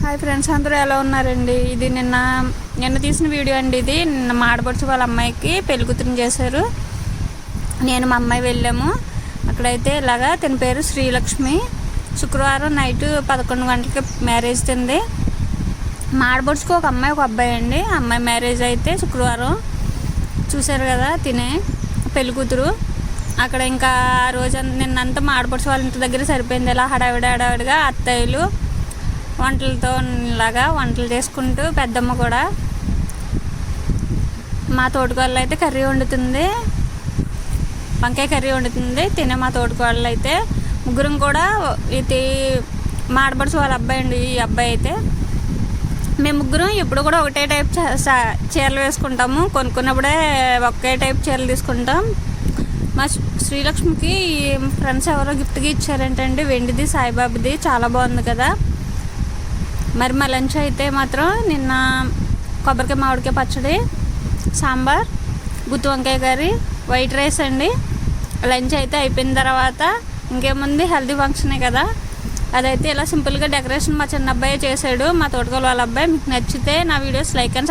Hi friends, అందరూ ఎలా ఉన్నారండి? ఇది నిన్న తీసిన వీడియో అండి. ఇది నిన్న మా ఆడపడుచు వాళ్ళ అమ్మాయికి పెళ్లి కూతురుని చేశారు. నేను మా అమ్మాయి వెళ్ళాము. అక్కడైతే ఇలాగా తన పేరు శ్రీలక్ష్మి. శుక్రవారం నైట్ 11 గంటలకి మ్యారేజ్ తింది. మా ఆడపడుచుకు ఒక అమ్మాయి ఒక అబ్బాయి అండి. అమ్మాయి మ్యారేజ్ అయితే శుక్రవారం చూశారు కదా, తినే పెళ్లి కూతురు. అక్కడ ఇంకా ఆ రోజు నిన్నంతా మా ఆడపడుచు వాళ్ళ ఇంటి దగ్గర సరిపోయింది. ఇలా హడావిడిగా అత్తయ్యలు వంటలతో ఇలాగా వంటలు చేసుకుంటూ, పెద్దమ్మ కూడా మా తోటికోళ్ళు అయితే కర్రీ వండుతుంది, వంకాయ కర్రీ వండుతుంది. తినే మా తోటికోళ్ళు అయితే ముగ్గురం కూడా ఇది మా ఆడపడుచు వాళ్ళ అబ్బాయి అండి. ఈ అబ్బాయి అయితే మేము ముగ్గురం ఎప్పుడు కూడా ఒకటే టైప్ చీరలు వేసుకుంటాము. కొనుక్కున్నప్పుడే ఒకే టైప్ చీరలు తీసుకుంటాం. మా శ్రీలక్ష్మికి ఫ్రెండ్స్ ఎవరో గిఫ్ట్గా ఇచ్చారంటండి, వెండిది, సాయిబాబాది. చాలా బాగుంది కదా. మరి మా లంచ్ అయితే మాత్రం నిన్న కొబ్బరికాయ మామిడికాయ పచ్చడి, సాంబార్, గుత్తి వంకాయ కర్రీ, వైట్ రైస్ అండి. లంచ్ అయితే అయిపోయిన తర్వాత ఇంకేముంది, హెల్దీ ఫంక్షనే కదా. అదైతే ఇలా సింపుల్గా డెకరేషన్ మా చిన్న అబ్బాయి చేశాడు, మా తోటకోలు వాళ్ళ అబ్బాయి. మీకు నచ్చితే నా వీడియోస్ లైక్ అండ్